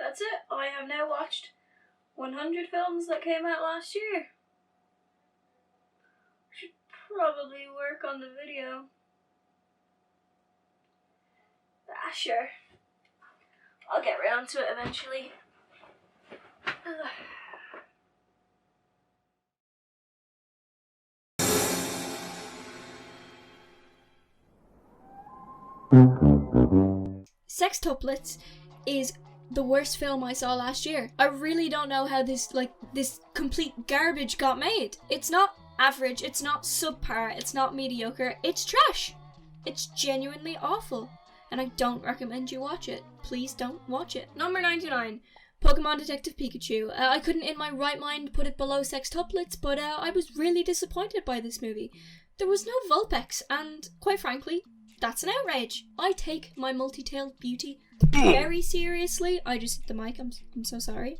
that's it. I have now watched 100 films that came out last year. Should probably work on the video. Sure. I'll get around to it eventually. Sextuplets is the worst film I saw last year. I really don't know how this complete garbage got made. It's not average, it's not subpar, it's not mediocre, it's trash. It's genuinely awful. And I don't recommend you watch it. Please don't watch it. Number 99. Pokemon Detective Pikachu. I couldn't in my right mind put it below Sextuplets, but I was really disappointed by this movie. There was no Vulpix, and quite frankly, that's an outrage. I take my multi-tailed beauty very seriously. I just hit the mic, I'm so sorry.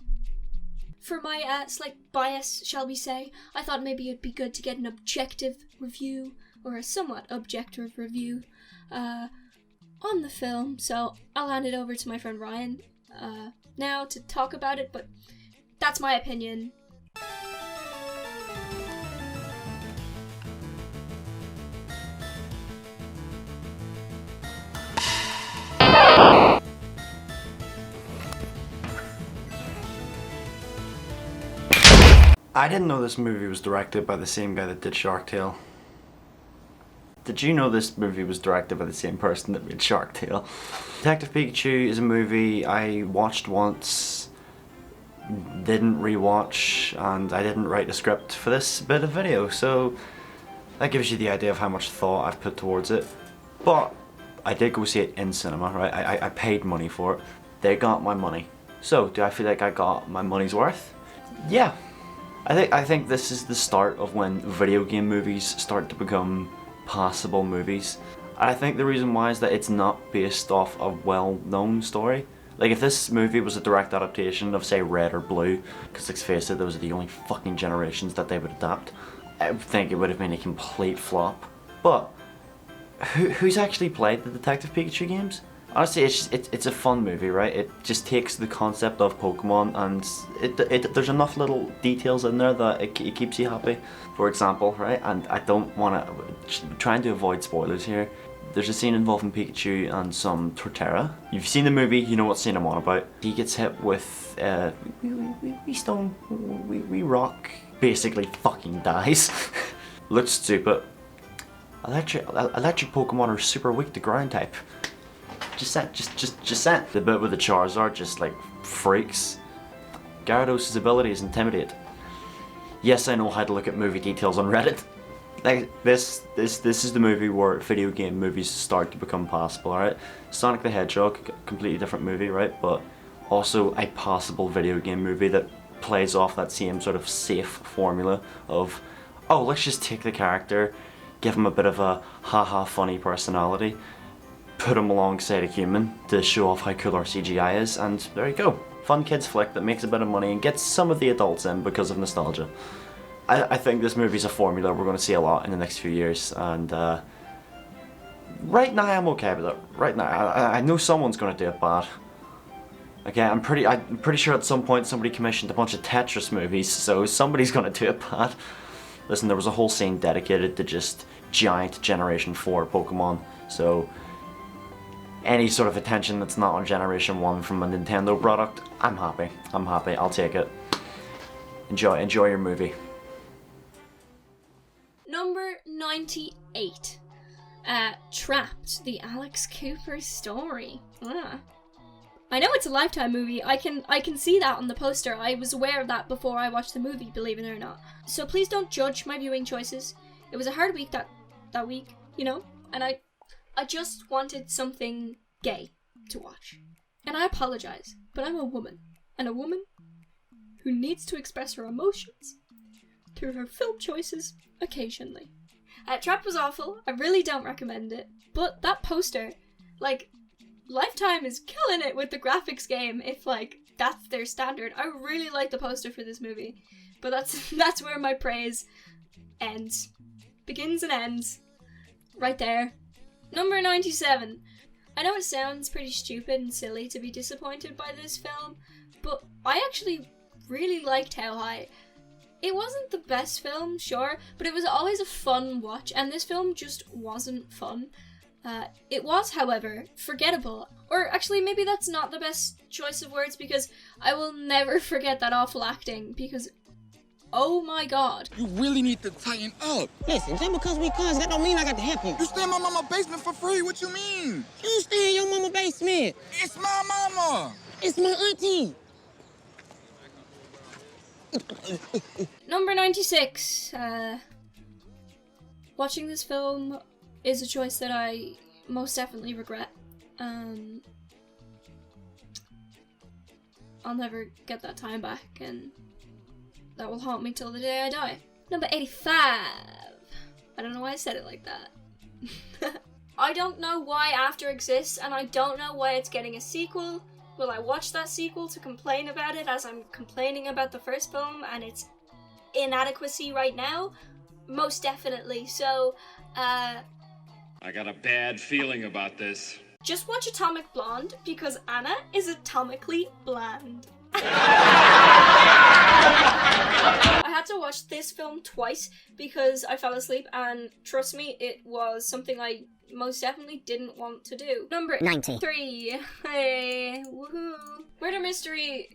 For my slight bias, shall we say, I thought maybe it'd be good to get an objective review, or a somewhat objective review, on the film, so I'll hand it over to my friend Ryan now to talk about it, but that's my opinion. I didn't know this movie was directed by the same guy that did Shark Tale. Did you know this movie was directed by the same person that made Shark Tale? Detective Pikachu is a movie I watched once, didn't rewatch, and I didn't write a script for this bit of video, so that gives you the idea of how much thought I've put towards it. But I did go see it in cinema, right? I paid money for it. They got my money. So, do I feel like I got my money's worth? Yeah. I think this is the start of when video game movies start to become passable movies. And I think the reason why is that it's not based off a well-known story. Like, if this movie was a direct adaptation of, say, Red or Blue, because let's face it, those are the only fucking generations that they would adapt, I think it would have been a complete flop. But who's actually played the Detective Pikachu games? Honestly, it's a fun movie, right? It just takes the concept of Pokemon and there's enough little details in there that it keeps you happy. For example, right? And I don't want to, trying to avoid spoilers here. There's a scene involving Pikachu and some Torterra. You've seen the movie, you know what scene I'm on about. He gets hit with wee stone, wee rock, basically fucking dies. Looks stupid. Electric Pokemon are super weak to ground type. Just saying. The bit with the Charizard just like freaks. Gyarados' ability is Intimidate. Yes, I know how to look at movie details on Reddit. Like this is the movie where video game movies start to become passable, alright? Sonic the Hedgehog, completely different movie, right? But also a passable video game movie that plays off that same sort of safe formula of, oh, let's just take the character, give him a bit of a haha funny personality, put him alongside a human to show off how cool our CGI is, and there you go. Fun kids flick that makes a bit of money and gets some of the adults in because of nostalgia. I think this movie's a formula we're going to see a lot in the next few years, and right now I'm okay with it. Right now, I know someone's going to do it bad. Okay, I'm pretty sure at some point somebody commissioned a bunch of Tetris movies, so somebody's going to do it bad. Listen, there was a whole scene dedicated to just giant Generation 4 Pokemon, so any sort of attention that's not on Generation 1 from a Nintendo product, I'm happy. I'll take it. Enjoy your movie. Number 98. Trapped, the Alex Cooper story. I know it's a Lifetime movie. I can see that on the poster. I was aware of that before I watched the movie, believe it or not. So please don't judge my viewing choices. It was a hard week that week, you know? And I just wanted something gay to watch. And I apologize, but I'm a woman. And a woman who needs to express her emotions through her film choices occasionally. Trapped was awful. I really don't recommend it. But that poster, like, Lifetime is killing it with the graphics game if, like, that's their standard. I really like the poster for this movie. But that's where my praise ends. Begins and ends. Right there. Number 97. I know it sounds pretty stupid and silly to be disappointed by this film, but I actually really liked How High. It wasn't the best film, sure, but it was always a fun watch, and this film just wasn't fun. It was, however, forgettable. Or actually, maybe that's not the best choice of words, because I will never forget that awful acting, because oh my god. You really need to tighten up. Listen, just because we cousins, that don't mean I got to help you. You stay in my mama's basement for free. What you mean? You stay in your mama's basement. It's my mama. It's my auntie. Number 96. Watching this film is a choice that I most definitely regret. I'll never get that time back, and that will haunt me till the day I die. Number 85. I don't know why I said it like that. I don't know why After exists, and I don't know why it's getting a sequel. Will I watch that sequel to complain about it as I'm complaining about the first film and its inadequacy right now? Most definitely. So, I got a bad feeling about this. just watch Atomic Blonde, because Anna is atomically bland. I had to watch this film twice because I fell asleep, and trust me, it was something I most definitely didn't want to do. Number 93. Hey, woohoo. Murder Mystery.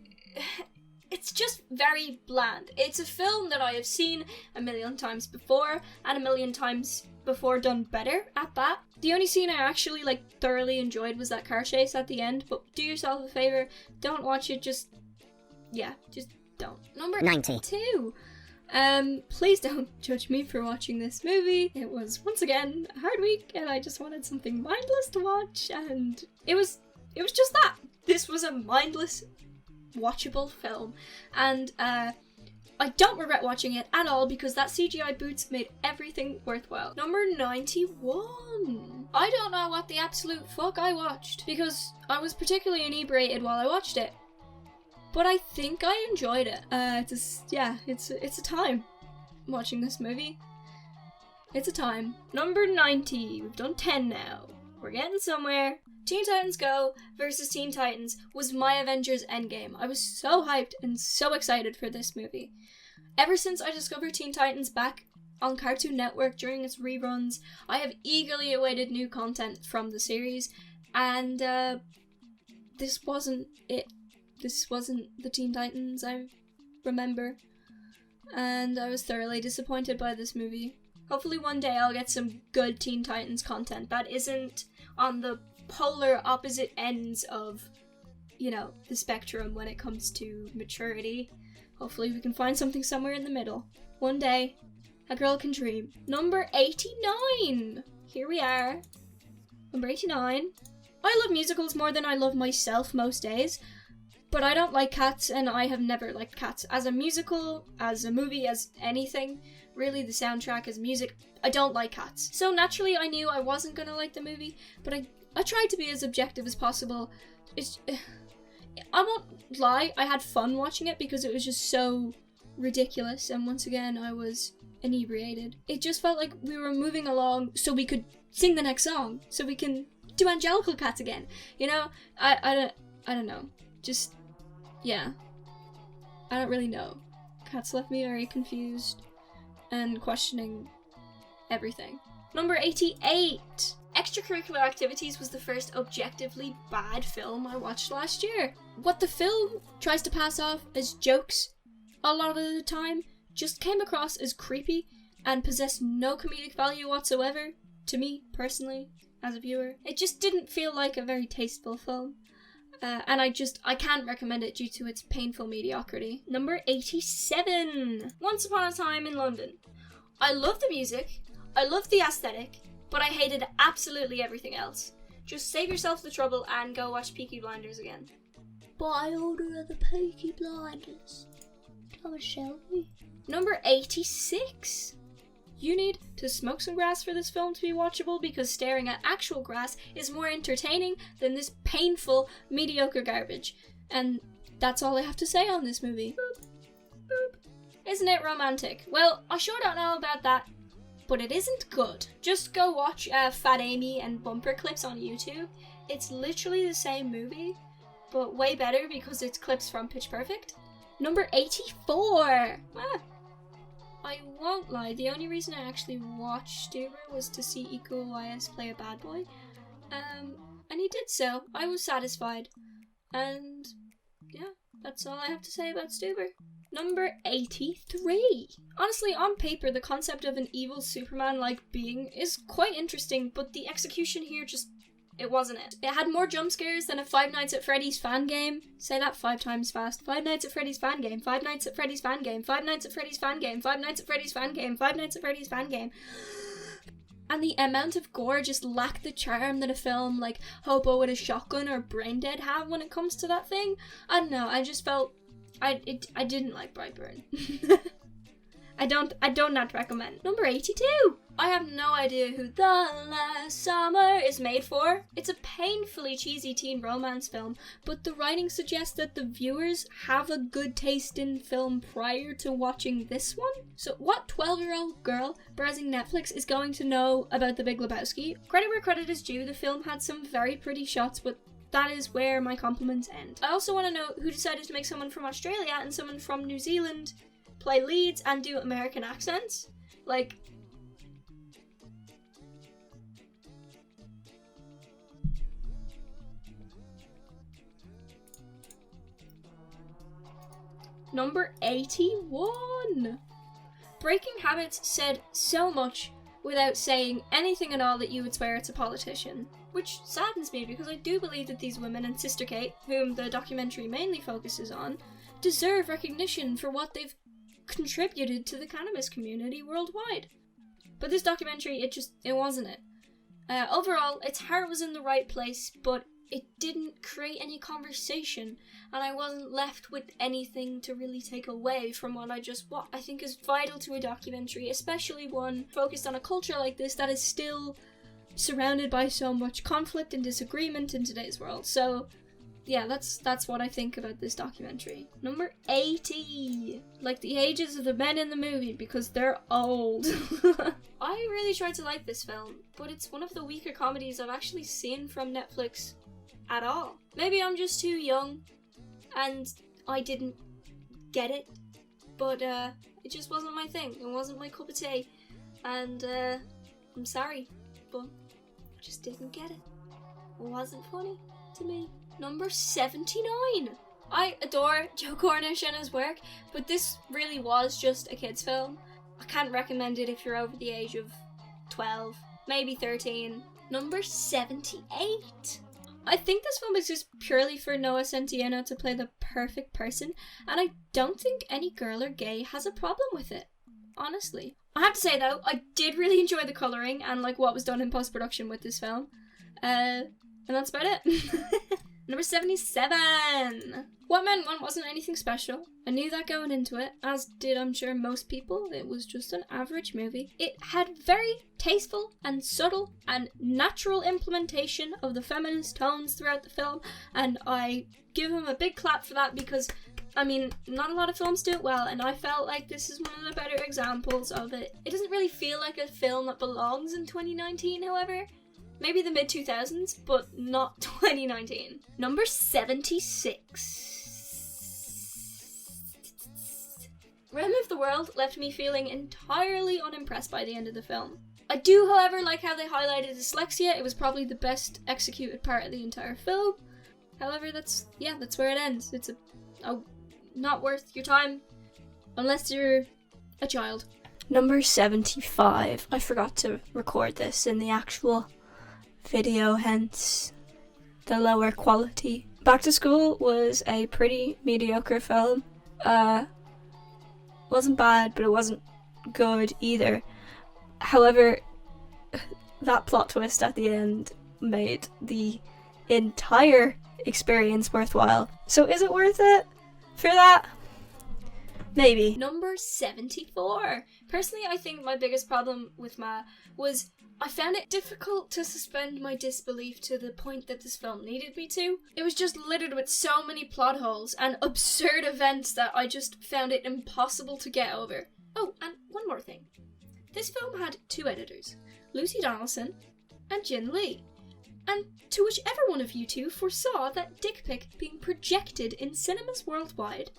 It's just very bland. It's a film that I have seen a million times before, and a million times before done better at that. The only scene I actually thoroughly enjoyed was that car chase at the end, but do yourself a favor, don't watch it, just don't. Number 92. Please don't judge me for watching this movie. It was, once again, a hard week, and I just wanted something mindless to watch, and it was just that. This was a mindless, watchable film, and I don't regret watching it at all because that CGI boots made everything worthwhile. Number 91. I don't know what the absolute fuck I watched because I was particularly inebriated while I watched it. But I think I enjoyed it. It's a time watching this movie. It's a time. Number 90. We've done 10 now. We're getting somewhere. Teen Titans Go versus Teen Titans was my Avengers Endgame. I was so hyped and so excited for this movie. Ever since I discovered Teen Titans back on Cartoon Network during its reruns, I have eagerly awaited new content from the series, and this wasn't it. This wasn't the Teen Titans I remember, and I was thoroughly disappointed by this movie. Hopefully one day I'll get some good Teen Titans content that isn't on the polar opposite ends of, the spectrum when it comes to maturity. Hopefully we can find something somewhere in the middle. One day, a girl can dream. Number 89! Here we are. Number 89. I love musicals more than I love myself most days, but I don't like Cats, and I have never liked Cats. As a musical, as a movie, as anything, really the soundtrack, as music, I don't like Cats. So naturally I knew I wasn't gonna like the movie, but I tried to be as objective as possible. I won't lie, I had fun watching it because it was just so ridiculous, and once again I was inebriated. It just felt like we were moving along so we could sing the next song, so we can do Angelical Cats again. I don't know. Just, yeah. I don't really know. Cats left me very confused and questioning everything. Number 88. Extracurricular Activities was the first objectively bad film I watched last year. What the film tries to pass off as jokes a lot of the time just came across as creepy and possessed no comedic value whatsoever, to me, personally, as a viewer. It just didn't feel like a very tasteful film. And I can't recommend it due to its painful mediocrity. Number 87. Once Upon a Time in London. I love the music, I love the aesthetic, but I hated absolutely everything else. Just save yourself the trouble and go watch Peaky Blinders again. By order of the Peaky Blinders. Thomas Shelby. Number 86. You need to smoke some grass for this film to be watchable because staring at actual grass is more entertaining than this painful, mediocre garbage. And that's all I have to say on this movie. Boop, boop. Isn't it romantic? Well, I sure don't know about that, but it isn't good. Just go watch Fat Amy and Bumper clips on YouTube. It's literally the same movie, but way better because it's clips from Pitch Perfect. Number 84. I won't lie, the only reason I actually watched Stuber was to see Iko Uwais play a bad boy. And he did so. I was satisfied. And yeah, that's all I have to say about Stuber. Number 83. Honestly, on paper, the concept of an evil Superman-like being is quite interesting, but the execution here just, it wasn't it. It had more jump scares than a Five Nights at Freddy's fan game. Say that 5 times fast. Five Nights at Freddy's fan game. Five Nights at Freddy's fan game. Five Nights at Freddy's fan game. Five Nights at Freddy's fan game. Five Nights at Freddy's fan game. And the amount of gore just lacked the charm that a film like Hobo with a Shotgun or Brain Dead have when it comes to that thing. I don't know, I just felt I didn't like Brightburn. I don't not recommend. Number 82. I have no idea who The Last Summer is made for. It's a painfully cheesy teen romance film, but the writing suggests that the viewers have a good taste in film prior to watching this one. So what 12-year-old girl browsing Netflix is going to know about The Big Lebowski? Credit where credit is due, the film had some very pretty shots, but that is where my compliments end. I also want to know who decided to make someone from Australia and someone from New Zealand play leads and do American accents. Like, number 81. Breaking Habits said so much without saying anything at all that you would swear it's a politician. Which saddens me because I do believe that these women and Sister Kate, whom the documentary mainly focuses on, deserve recognition for what they've contributed to the cannabis community worldwide. But this documentary, it wasn't it. Overall, its heart was in the right place, but it didn't create any conversation, and I wasn't left with anything to really take away from what I think is vital to a documentary, especially one focused on a culture like this that is still surrounded by so much conflict and disagreement in today's world. So yeah, that's what I think about this documentary. Number 80. Like the ages of the men in the movie, because they're old. I really tried to like this film, but it's one of the weaker comedies I've actually seen from Netflix at all. Maybe I'm just too young and I didn't get it, but it just wasn't my thing. It wasn't my cup of tea, and I'm sorry, but I just didn't get it. It wasn't funny to me. Number 79. I adore Joe Cornish and his work, but this really was just a kid's film. I can't recommend it if you're over the age of 12, maybe 13. Number 78. I think this film exists purely for Noah Centineo to play the perfect person, and I don't think any girl or gay has a problem with it, honestly. I have to say though, I did really enjoy the colouring and like what was done in post-production with this film. And that's about it. Number 77. What Men Want wasn't anything special. I knew that going into it, as did I'm sure most people. It was just an average movie. It had very tasteful and subtle and natural implementation of the feminist tones throughout the film, and I give him a big clap for that because, I mean, not a lot of films do it well, and I felt like this is one of the better examples of it. It doesn't really feel like a film that belongs in 2019, however. Maybe the mid-2000s, but not 2019. Number 76. Realm of the World left me feeling entirely unimpressed by the end of the film. I do, however, like how they highlighted dyslexia. It was probably the best executed part of the entire film. However, that's where it ends. It's not worth your time unless you're a child. Number 75. I forgot to record this in the actual video, hence the lower quality. Back to School was a pretty mediocre film. Wasn't bad, but it wasn't good either. However, that plot twist at the end made the entire experience worthwhile. So is it worth it for that? Maybe. Number 74. Personally, I think my biggest problem with Ma was I found it difficult to suspend my disbelief to the point that this film needed me to. It was just littered with so many plot holes and absurd events that I just found it impossible to get over. Oh, and one more thing. This film had 2 editors, Lucy Donaldson and Jin Lee. And to whichever one of you two foresaw that dick pic being projected in cinemas worldwide,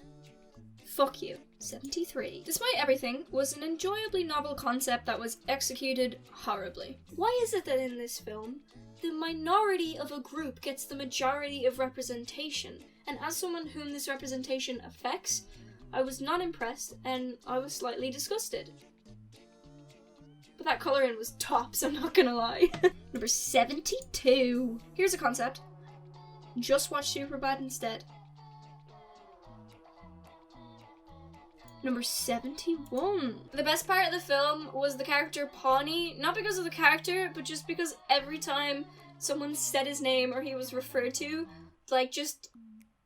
fuck you. 73. Despite everything, was an enjoyably novel concept that was executed horribly. Why is it that in this film, the minority of a group gets the majority of representation? And as someone whom this representation affects, I was not impressed and I was slightly disgusted. But that colouring was tops, I'm not gonna lie. Number 72. Here's a concept. Just watch Superbad instead. Number 71. The best part of the film was the character Pawnee, not because of the character, but just because every time someone said his name or he was referred to, like, just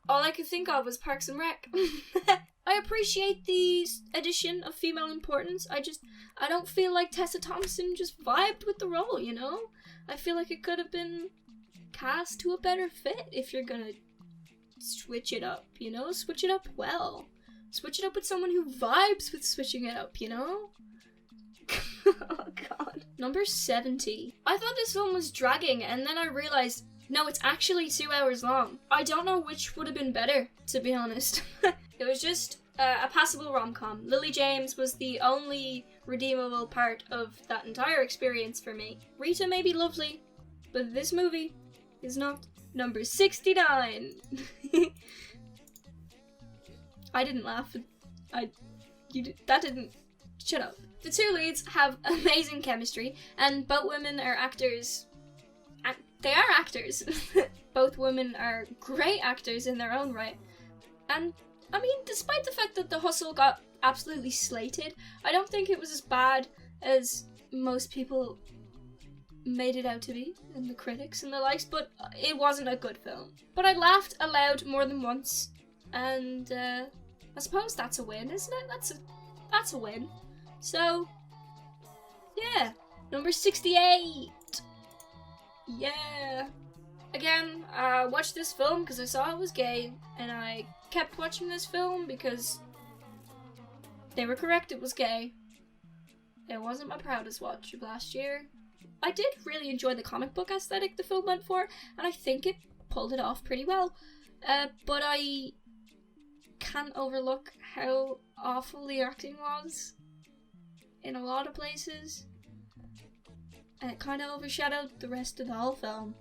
all I could think of was Parks and Rec. I appreciate the addition of female importance. I don't feel like Tessa Thompson just vibed with the role, you know? I feel like it could have been cast to a better fit if you're gonna switch it up, you know? Switch it up well. Switch it up with someone who vibes with switching it up, you know? Oh god. Number 70. I thought this film was dragging, and then I realised, no, it's actually 2 hours long. I don't know which would have been better, to be honest. It was just a passable rom-com. Lily James was the only redeemable part of that entire experience for me. Rita may be lovely, but this movie is not. Number 69. I didn't laugh. That didn't. Shut up. The two leads have amazing chemistry, and both women are actors. They are actors. Both women are great actors in their own right. And, I mean, despite the fact that The Hustle got absolutely slated, I don't think it was as bad as most people made it out to be, and the critics and the likes, but it wasn't a good film. But I laughed aloud more than once, and I suppose that's a win, isn't it? That's a win. So, yeah. Number 68. Yeah. Again, I watched this film because I saw it was gay, and I kept watching this film because they were correct, it was gay. It wasn't my proudest watch of last year. I did really enjoy the comic book aesthetic the film went for, and I think it pulled it off pretty well. But I can't overlook how awful the acting was in a lot of places. And it kind of overshadowed the rest of the whole film.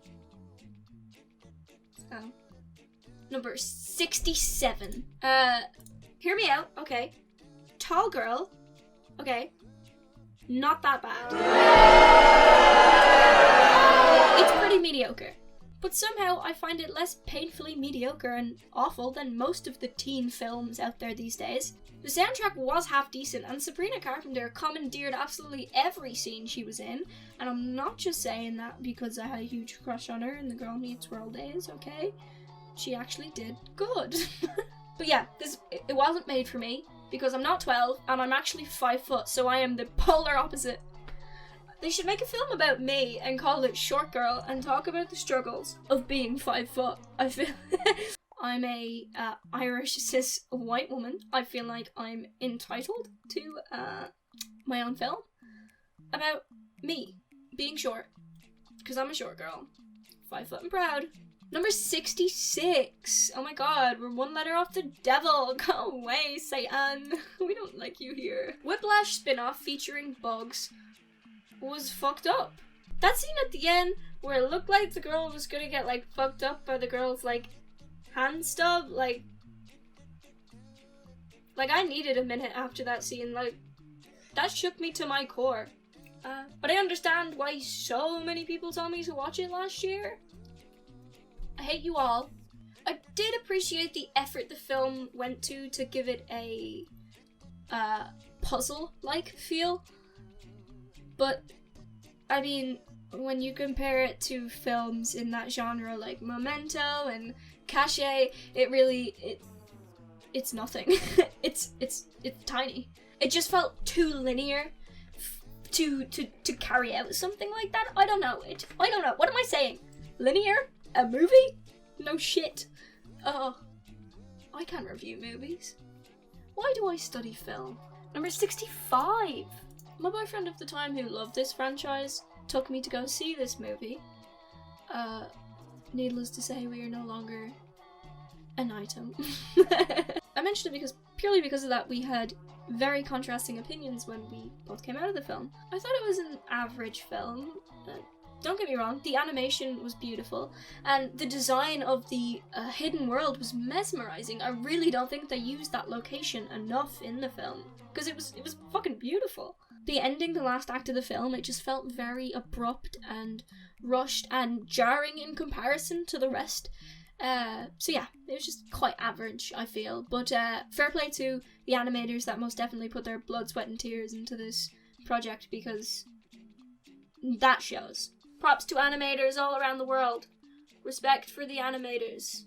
So, number 67. Hear me out, okay. Tall girl, okay. Not that bad. It's pretty mediocre. But somehow I find it less painfully mediocre and awful than most of the teen films out there these days. The soundtrack was half decent, and Sabrina Carpenter commandeered absolutely every scene she was in, and I'm not just saying that because I had a huge crush on her in the Girl Meets World days, okay? She actually did good. But yeah, it wasn't made for me, because I'm not 12, and I'm actually 5 foot, so I am the polar opposite. They should make a film about me and call it Short Girl and talk about the struggles of being 5 foot. I feel I'm a Irish cis white woman. I feel like I'm entitled to my own film about me being short, because I'm a short girl, 5 foot and proud. Number 66. Oh my god, we're one letter off the devil. Go away, Satan. We don't like you here. Whiplash spin-off featuring Bugs was fucked up. That scene at the end where it looked like the girl was gonna get like fucked up by the girl's like hand stub, like I needed a minute after that scene. Like, that shook me to my core. But I understand why so many people told me to watch it last year. I hate you all. I did appreciate the effort the film went to give it a puzzle-like feel. But, I mean, when you compare it to films in that genre like Memento and Cachet, it's nothing. it's tiny. It just felt too linear to carry out something like that. I don't know. What am I saying? Linear? A movie? No shit. Oh, I can't review movies. Why do I study film? Number 65. My boyfriend of the time, who loved this franchise, took me to go see this movie. needless to say, we are no longer an item. I mentioned it purely because of that we had very contrasting opinions when we both came out of the film. I thought it was an average film. Don't get me wrong, the animation was beautiful, and the design of the hidden world was mesmerizing. I really don't think they used that location enough in the film, because it was fucking beautiful. The ending, the last act of the film, it just felt very abrupt and rushed and jarring in comparison to the rest. So yeah, it was just quite average, I feel. But fair play to the animators that most definitely put their blood, sweat and tears into this project, because that shows. Props to animators all around the world. Respect for the animators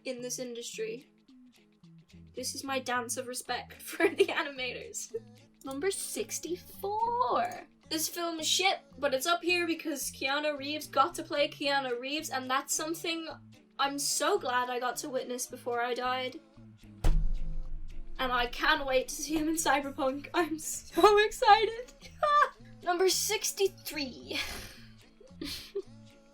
in this industry. This is my dance of respect for the animators. Number 64. This film is shit, but it's up here because Keanu Reeves got to play Keanu Reeves, and that's something I'm so glad I got to witness before I died. And I can't wait to see him in Cyberpunk. I'm so excited. Number 63.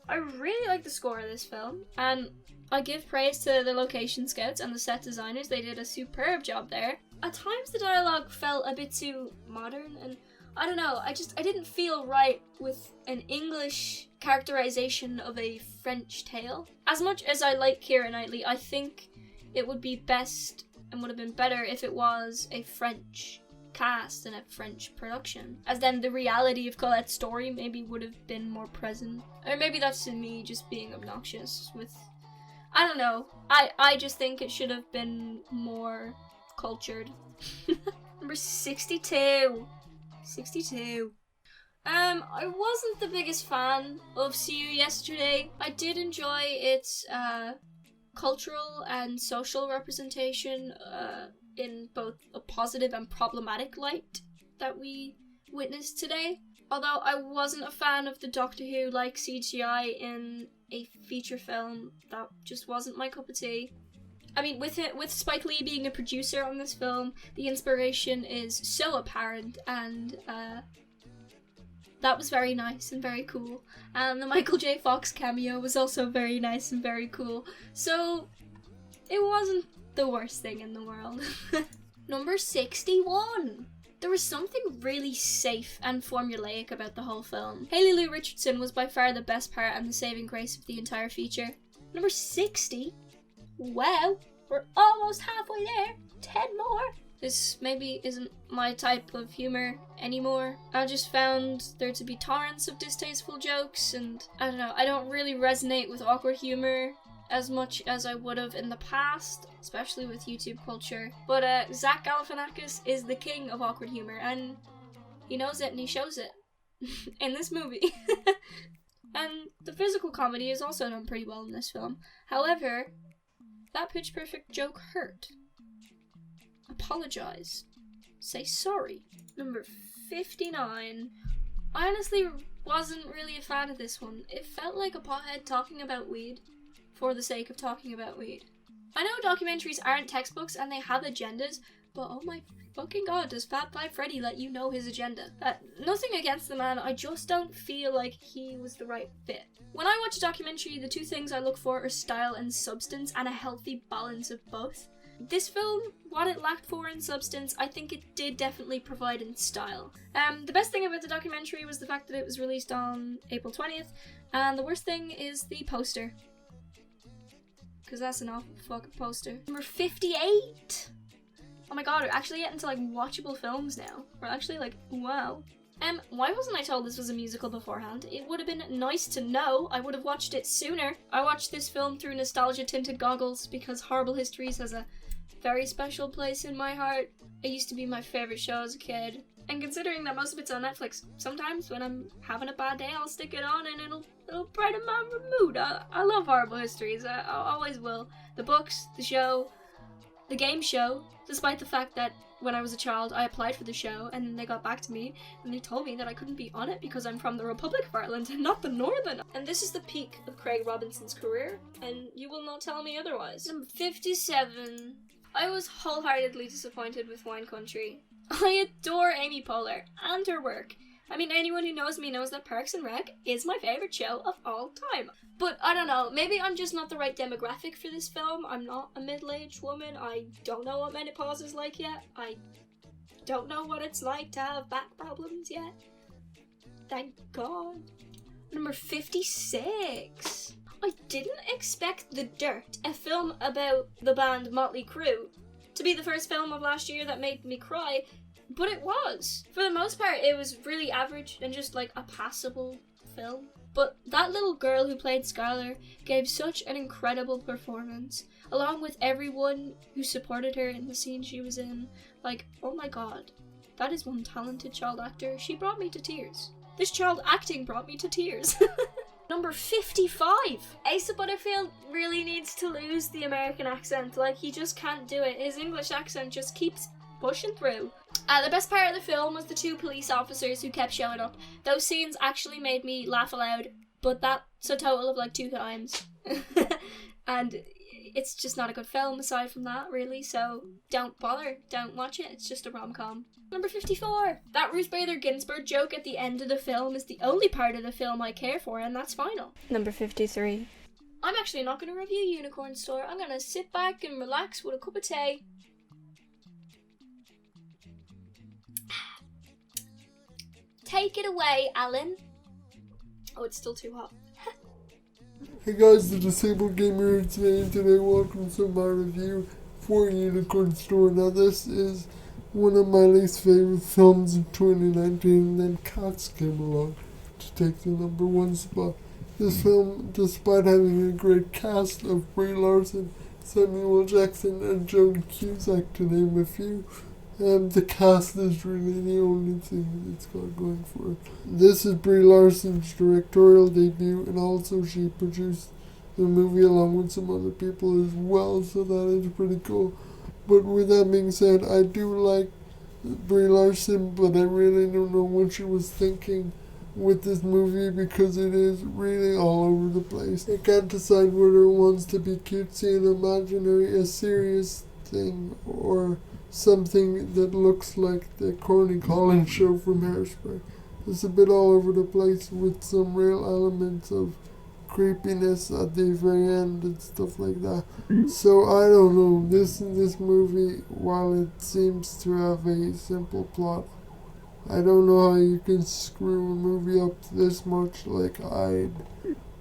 I really like the score of this film, and I give praise to the location scouts and the set designers. They did a superb job there. At times the dialogue felt a bit too modern, and I don't know, I didn't feel right with an English characterization of a French tale. As much as I like Keira Knightley, I think it would be best and would have been better if it was a French cast and a French production, as then the reality of Colette's story maybe would have been more present. Or maybe that's me just being obnoxious with, I don't know, I just think it should have been more cultured. Number 62. 62. I wasn't the biggest fan of See You Yesterday. I did enjoy its cultural and social representation in both a positive and problematic light that we witnessed today. Although I wasn't a fan of the Doctor Who-like CGI in a feature film, that just wasn't my cup of tea. I mean, with Spike Lee being a producer on this film, the inspiration is so apparent, and that was very nice and very cool. And the Michael J. Fox cameo was also very nice and very cool. So, it wasn't the worst thing in the world. Number 61. There was something really safe and formulaic about the whole film. Hayley Lou Richardson was by far the best part and the saving grace of the entire feature. Number 60. Wow, we're almost halfway there. 10 more. This maybe isn't my type of humor anymore. I just found there to be torrents of distasteful jokes, and I don't know, I don't really resonate with awkward humor as much as I would have in the past, especially with YouTube culture. But Zach Galifianakis is the king of awkward humor, and he knows it and he shows it in this movie. And the physical comedy is also done pretty well in this film. However, that Pitch Perfect joke hurt. Apologize. Say sorry. Number 59. I honestly wasn't really a fan of this one. It felt like a pothead talking about weed for the sake of talking about weed. I know documentaries aren't textbooks and they have agendas, but oh my fucking god, does Fat Five Freddy let you know his agenda? Nothing against the man, I just don't feel like he was the right fit. When I watch a documentary, the two things I look for are style and substance, and a healthy balance of both. This film, what it lacked for in substance, I think it did definitely provide in style. The best thing about the documentary was the fact that it was released on April 20th, and the worst thing is the poster. Because that's an awful fucking poster. Number 58! Oh my god, we're actually getting to like watchable films now. We're actually like, wow. Why wasn't I told this was a musical beforehand? It would have been nice to know. I would have watched it sooner. I watched this film through nostalgia-tinted goggles because Horrible Histories has a very special place in my heart. It used to be my favourite show as a kid. And considering that most of it's on Netflix, sometimes when I'm having a bad day, I'll stick it on and it'll brighten my mood. I love Horrible Histories. I always will. The books, the show, the game show, despite the fact that when I was a child, I applied for the show, and then they got back to me, and they told me that I couldn't be on it because I'm from the Republic of Ireland and not the Northern. And this is the peak of Craig Robinson's career, and you will not tell me otherwise. Number 57. I was wholeheartedly disappointed with Wine Country. I adore Amy Poehler and her work, I mean, anyone who knows me knows that Parks and Rec is my favourite show of all time. But I don't know, maybe I'm just not the right demographic for this film. I'm not a middle-aged woman. I don't know what menopause is like yet. I don't know what it's like to have back problems yet. Thank God. Number 56. I didn't expect The Dirt, a film about the band Motley Crue, to be the first film of last year that made me cry, but it was. For the most part, it was really average and just like a passable film. But that little girl who played Skylar gave such an incredible performance, along with everyone who supported her in the scene she was in. Like, oh my god, that is one talented child actor. She brought me to tears. This child acting brought me to tears. Number 55. Asa Butterfield really needs to lose the American accent. Like, he just can't do it. His English accent just keeps pushing through. The best part of the film was the 2 police officers who kept showing up. Those scenes actually made me laugh aloud, but that's a total of like 2 times. And it's just not a good film aside from that, really, so don't bother, don't watch it, it's just a rom-com. Number 54. That Ruth Bader Ginsburg joke at the end of the film is the only part of the film I care for, and that's final. Number 53. I'm actually not going to review Unicorn Store. I'm going to sit back and relax with a cup of tea. Take it away, Alan. Oh, it's still too hot. Hey guys, the Disabled Gamer here today, and today welcome to my review for Unicorn Store. Now this is one of my least favorite films of 2019, and then Cats came along to take the number 1 spot. This film, despite having a great cast of Brie Larson, Samuel Jackson and Joan Cusack to name a few, the cast is really the only thing it's got going for it. This is Brie Larson's directorial debut, and also she produced the movie along with some other people as well, so that is pretty cool. But with that being said, I do like Brie Larson, but I really don't know what she was thinking with this movie because it is really all over the place. I can't decide whether it wants to be cutesy and imaginary, a serious thing, or something that looks like the Corny Collins show from Hairspray. It's a bit all over the place with some real elements of creepiness at the very end and stuff like that. So I don't know, this movie, while it seems to have a simple plot, I don't know how you can screw a movie up this much. Like, I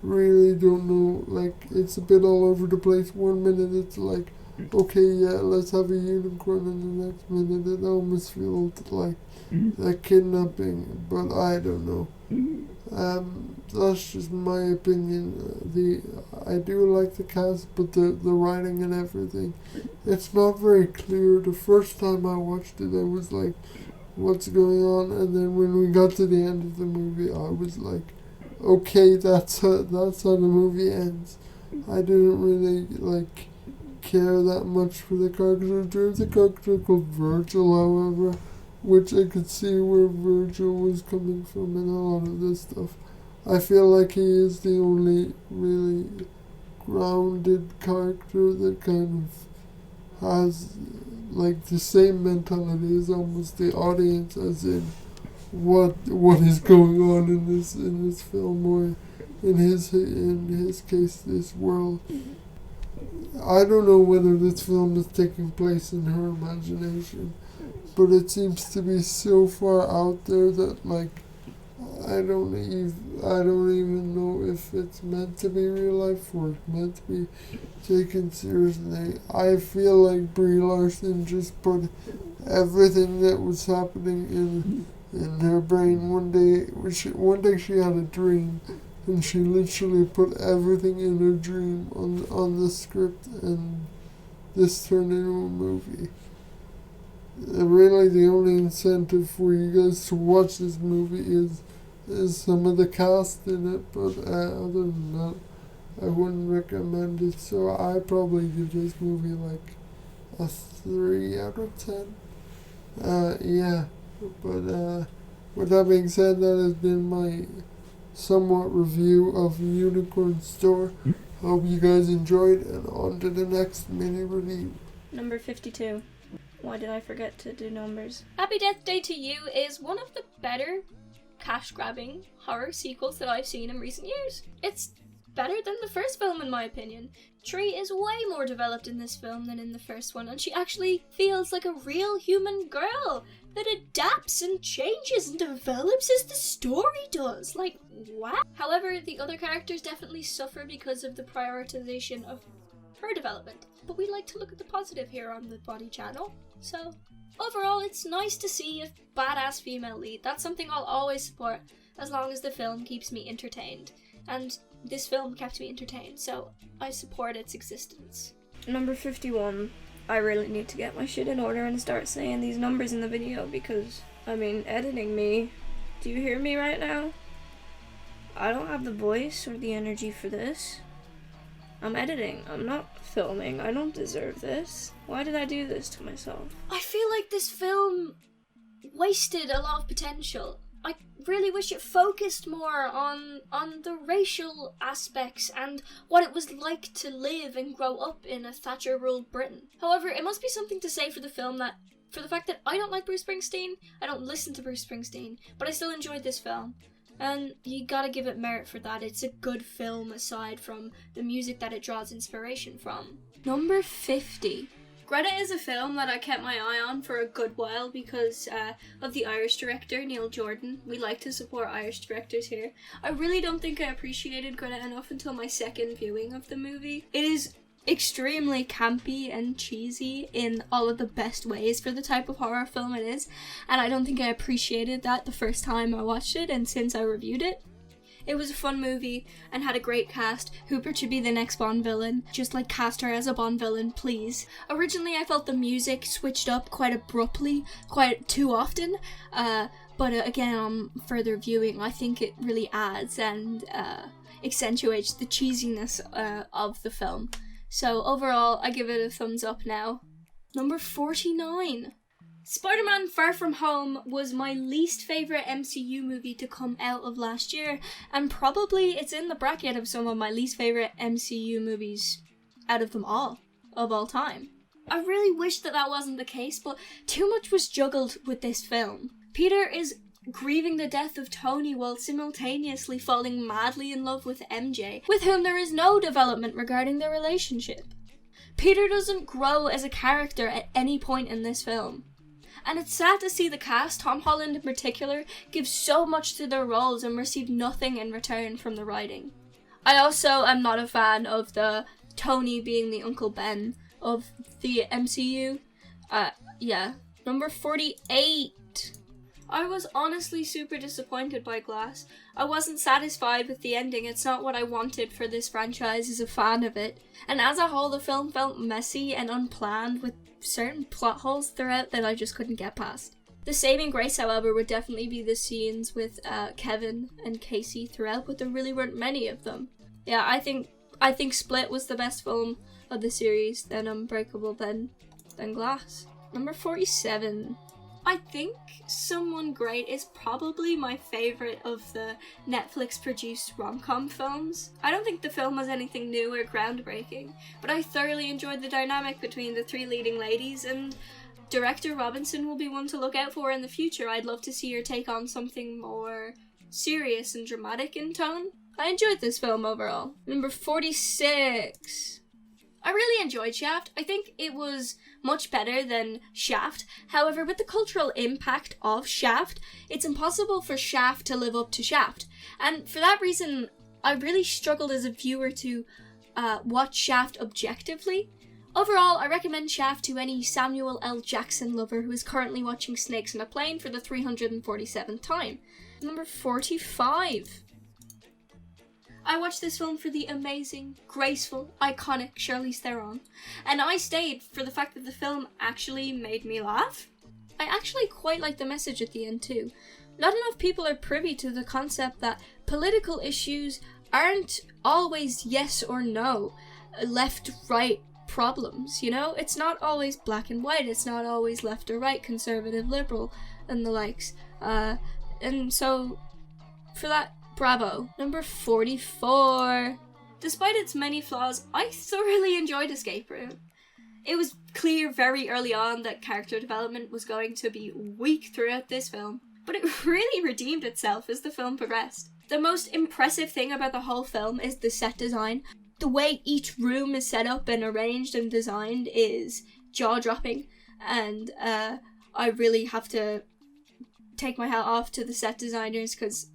really don't know. Like, it's a bit all over the place. One minute it's like, okay, yeah, let's have a unicorn, and the next minute it almost feels like a kidnapping, but I don't know. That's just my opinion. I do like the cast, but the writing and everything, it's not very clear. The first time I watched it, I was like, what's going on? And then when we got to the end of the movie, I was like, okay, that's how the movie ends. I didn't really like care that much for the character. There's a character called Virgil, however, which I could see where Virgil was coming from in a lot of this stuff. I feel like he is the only really grounded character that kind of has like the same mentality as almost the audience, as in what is going on in this film, or in his case this world. I don't know whether this film is taking place in her imagination, but it seems to be so far out there that like I don't even know if it's meant to be real life or it's meant to be taken seriously. I feel like Brie Larson just put everything that was happening in her brain. One day she had a dream, and she literally put everything in her dream on the script, and this turned into a movie. Really, the only incentive for you guys to watch this movie is some of the cast in it, but other than that, I wouldn't recommend it. So I probably give this movie like a 3 out of 10. Yeah, but with that being said, that has been my somewhat review of Unicorn Store. Hope you guys enjoyed, and on to the next mini review. Number 52. Why did I forget to do numbers? Happy Death Day to You is one of the better cash-grabbing horror sequels that I've seen in recent years. It's better than the first film in my opinion. Tree is way more developed in this film than in the first one, and she actually feels like a real human girl that adapts and changes and develops as the story does. Like, wow. However, the other characters definitely suffer because of the prioritization of her development. But we like to look at the positive here on the Body channel. So, overall, it's nice to see a badass female lead. That's something I'll always support as long as the film keeps me entertained. And this film kept me entertained, so I support its existence. Number 51. I really need to get my shit in order and start saying these numbers in the video because, editing me. Do you hear me right now? I don't have the voice or the energy for this. I'm editing. I'm not filming. I don't deserve this. Why did I do this to myself? I feel like this film wasted a lot of potential. I really wish it focused more on the racial aspects and what it was like to live and grow up in a Thatcher-ruled Britain. However, it must be something to say for the film that, for the fact that I don't like Bruce Springsteen, I don't listen to Bruce Springsteen, but I still enjoyed this film. And you gotta give it merit for that. It's a good film aside from the music that it draws inspiration from. Number 50. Greta is a film that I kept my eye on for a good while because of the Irish director, Neil Jordan. We like to support Irish directors here. I really don't think I appreciated Greta enough until my second viewing of the movie. It is extremely campy and cheesy in all of the best ways for the type of horror film it is, and I don't think I appreciated that the first time I watched it and since I reviewed it. It was a fun movie and had a great cast. Hooper should be the next Bond villain. Just cast her as a Bond villain, please. Originally I felt the music switched up quite abruptly, quite too often, but again on further viewing I think it really adds and accentuates the cheesiness of the film. So overall, I give it a thumbs up now. Number 49. Spider-Man Far From Home was my least favourite MCU movie to come out of last year, and probably it's in the bracket of some of my least favourite MCU movies out of them all, of all time. I really wish that wasn't the case, but too much was juggled with this film. Peter is grieving the death of Tony while simultaneously falling madly in love with MJ, with whom there is no development regarding their relationship. Peter doesn't grow as a character at any point in this film. And it's sad to see the cast, Tom Holland in particular, give so much to their roles and receive nothing in return from the writing. I also am not a fan of the Tony being the Uncle Ben of the MCU. Number 48. I was honestly super disappointed by Glass. I wasn't satisfied with the ending. It's not what I wanted for this franchise as a fan of it. And as a whole, the film felt messy and unplanned with certain plot holes throughout that I just couldn't get past. The saving grace, however, would definitely be the scenes with Kevin and Casey throughout, but there really weren't many of them. Yeah, I think Split was the best film of the series, then Unbreakable, then Glass. Number 47. I think Someone Great is probably my favourite of the Netflix-produced rom-com films. I don't think the film was anything new or groundbreaking, but I thoroughly enjoyed the dynamic between the three leading ladies, and director Robinson will be one to look out for in the future. I'd love to see her take on something more serious and dramatic in tone. I enjoyed this film overall. Number 46. I really enjoyed Shaft. I think it was much better than Shaft. However, with the cultural impact of Shaft, it's impossible for Shaft to live up to Shaft. And for that reason, I really struggled as a viewer to watch Shaft objectively. Overall, I recommend Shaft to any Samuel L. Jackson lover who is currently watching Snakes on a Plane for the 347th time. Number 45. I watched this film for the amazing, graceful, iconic Charlize Theron, and I stayed for the fact that the film actually made me laugh. I actually quite like the message at the end too. Not enough people are privy to the concept that political issues aren't always yes or no, left-right problems, you know? It's not always black and white, it's not always left or right, conservative, liberal, and the likes. And so, for that, bravo. Number 44. Despite its many flaws, I thoroughly enjoyed Escape Room. It was clear very early on that character development was going to be weak throughout this film, but it really redeemed itself as the film progressed. The most impressive thing about the whole film is the set design. The way each room is set up and arranged and designed is jaw-dropping, and I really have to take my hat off to the set designers, because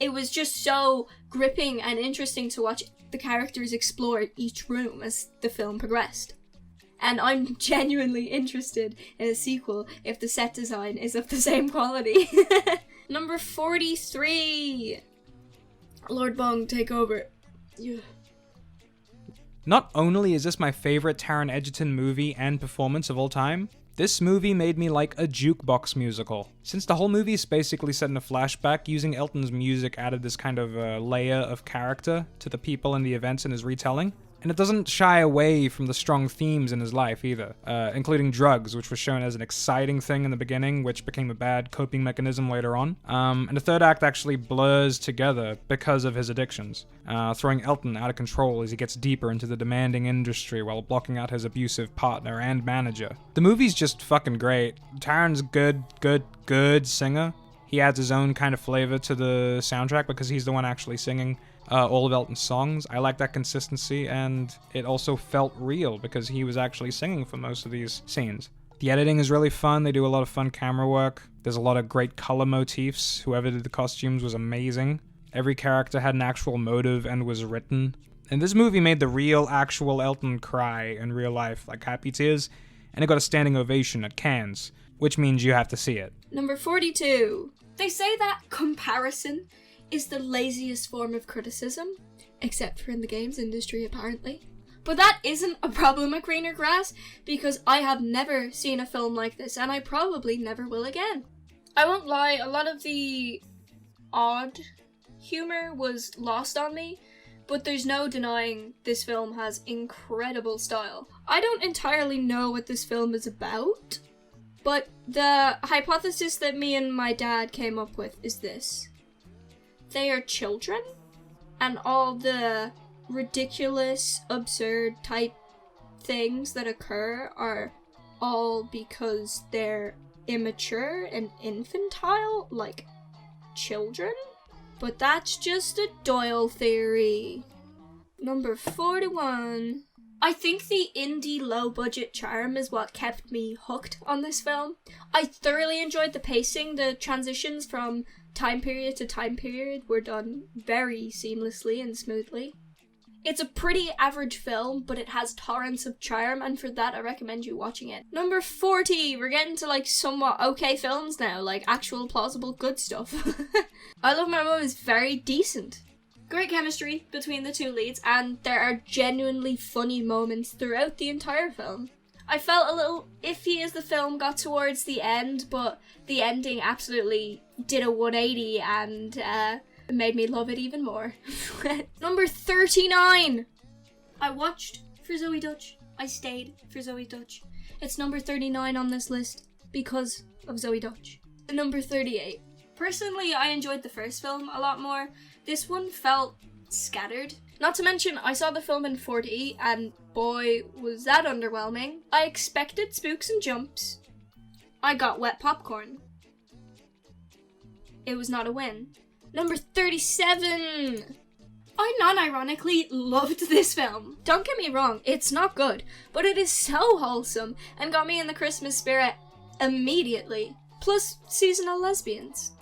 it was just so gripping and interesting to watch the characters explore each room as the film progressed. And I'm genuinely interested in a sequel if the set design is of the same quality. Number 43. Lord Bong, take over. Yeah. Not only is this my favorite Taron Egerton movie and performance of all time, this movie made me like a jukebox musical. Since the whole movie is basically set in a flashback, using Elton's music added this kind of layer of character to the people and the events in his retelling. And it doesn't shy away from the strong themes in his life either, including drugs, which was shown as an exciting thing in the beginning, which became a bad coping mechanism later on. And the third act actually blurs together because of his addictions, throwing Elton out of control as he gets deeper into the demanding industry while blocking out his abusive partner and manager. The movie's just fucking great. Taron's good singer. He adds his own kind of flavor to the soundtrack because he's the one actually singing all of Elton's songs. I like that consistency, and it also felt real because he was actually singing for most of these scenes. The editing is really fun. They do a lot of fun camera work. There's a lot of great color motifs. Whoever did the costumes was amazing. Every character had an actual motive and was written. And this movie made the real, actual Elton cry in real life, like happy tears, and it got a standing ovation at Cannes, which means you have to see it. Number 42. They say that comparison is the laziest form of criticism, except for in the games industry apparently. But that isn't a problem at Greener Grass, because I have never seen a film like this, and I probably never will again. I won't lie, a lot of the odd humour was lost on me, but there's no denying this film has incredible style. I don't entirely know what this film is about, but the hypothesis that me and my dad came up with is this. They are children, and all the ridiculous, absurd type things that occur are all because they're immature and infantile, like children. But that's just a Doyle theory. Number 41. I think the indie low-budget charm is what kept me hooked on this film. I thoroughly enjoyed the pacing. The transitions from time period to time period were done very seamlessly and smoothly. It's a pretty average film, but it has torrents of charm, and for that I recommend you watching it. Number 40, we're getting to like somewhat okay films now, like actual plausible good stuff. I Love My Mom is very decent. Great chemistry between the two leads, and there are genuinely funny moments throughout the entire film. I felt a little iffy as the film got towards the end, but the ending absolutely did a 180 and made me love it even more. Number 39! I watched for Zoe Dutch. I stayed for Zoe Dutch. It's number 39 on this list because of Zoe Dutch. Number 38. Personally, I enjoyed the first film a lot more. This one felt scattered. Not to mention, I saw the film in 4D, and boy, was that underwhelming. I expected spooks and jumps. I got wet popcorn. It was not a win. Number 37! I non-ironically loved this film. Don't get me wrong, it's not good, but it is so wholesome and got me in the Christmas spirit immediately. Plus, seasonal lesbians.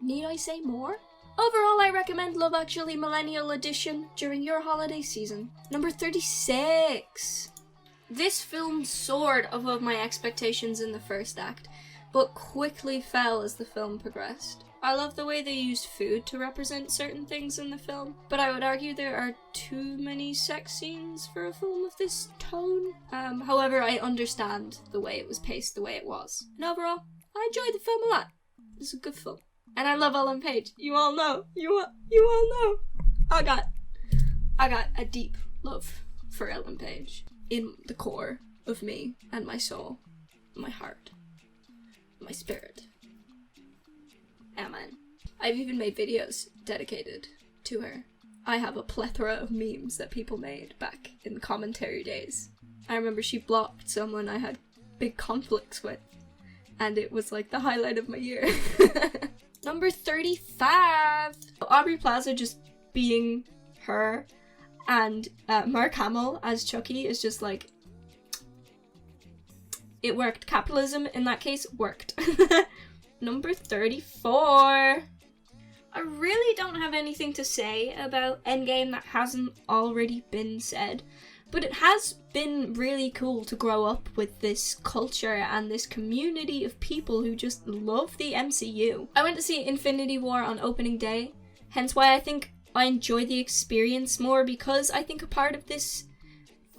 Need I say more? Overall, I recommend Love Actually Millennial Edition during your holiday season. Number 36. This film soared above my expectations in the first act, but quickly fell as the film progressed. I love the way they used food to represent certain things in the film, but I would argue there are too many sex scenes for a film of this tone. However, I understand the way it was paced the way it was. And overall, I enjoyed the film a lot. It's a good film. And I love Ellen Page. You all know. You all know. I got a deep love for Ellen Page in the core of me and my soul, my heart, my spirit. Amen. I've even made videos dedicated to her. I have a plethora of memes that people made back in the commentary days. I remember she blocked someone I had big conflicts with, and it was like the highlight of my year. Number 35. Aubrey Plaza just being her, and Mark Hamill as Chucky is just like, it worked. Capitalism in that case worked. Number 34. I really don't have anything to say about Endgame that hasn't already been said, but it has been really cool to grow up with this culture and this community of people who just love the MCU. I went to see Infinity War on opening day, hence why I think I enjoy the experience more, because I think a part of this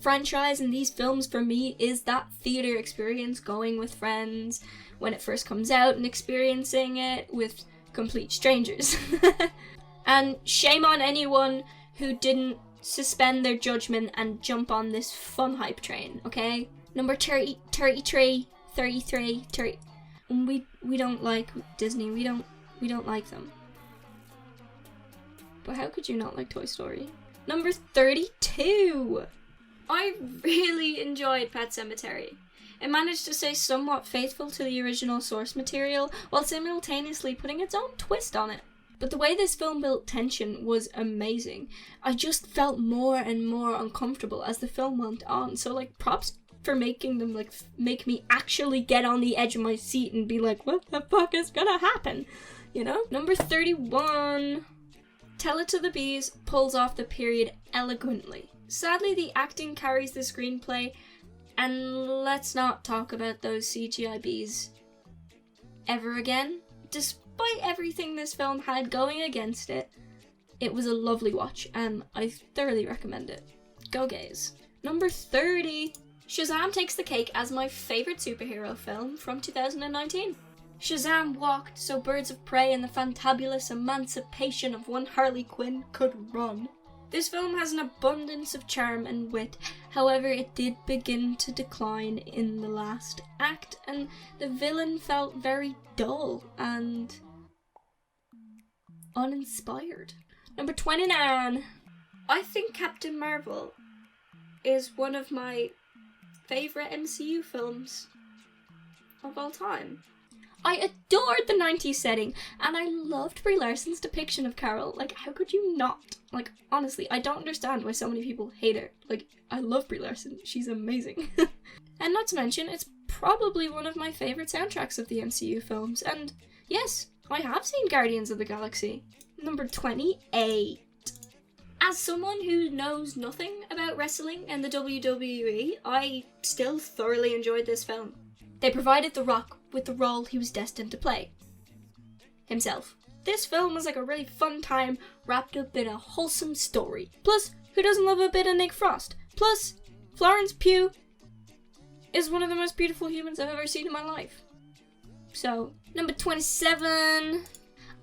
franchise and these films for me is that theater experience, going with friends when it first comes out and experiencing it with complete strangers. And shame on anyone who didn't suspend their judgment and jump on this fun hype train, okay? Number 33. We don't like Disney. We don't like them. But how could you not like Toy Story? Number 32. I really enjoyed Pet Sematary. It managed to stay somewhat faithful to the original source material while simultaneously putting its own twist on it. But the way this film built tension was amazing. I just felt more and more uncomfortable as the film went on. So like, props for making them like make me actually get on the edge of my seat and be like, what the fuck is gonna happen? You know? Number 31. Tell It to the Bees pulls off the period eloquently. Sadly, the acting carries the screenplay, and let's not talk about those CGI bees ever again. Despite everything this film had going against it, it was a lovely watch, and I thoroughly recommend it. Go gays. Number 30. Shazam takes the cake as my favourite superhero film from 2019. Shazam walked so Birds of Prey and the fantabulous emancipation of one Harley Quinn could run. This film has an abundance of charm and wit, however it did begin to decline in the last act, and the villain felt very dull and uninspired. Number 29. I think Captain Marvel is one of my favourite MCU films of all time. I adored the 90s setting, and I loved Brie Larson's depiction of Carol. Like, how could you not? Like, honestly, I don't understand why so many people hate her. Like, I love Brie Larson. She's amazing. And not to mention, it's probably one of my favourite soundtracks of the MCU films. And yes, I have seen Guardians of the Galaxy. Number 28. As someone who knows nothing about wrestling and the WWE, I still thoroughly enjoyed this film. They provided The Rock with the role he was destined to play. Himself. This film was like a really fun time wrapped up in a wholesome story. Plus, who doesn't love a bit of Nick Frost? Plus, Florence Pugh is one of the most beautiful humans I've ever seen in my life. So, number 27.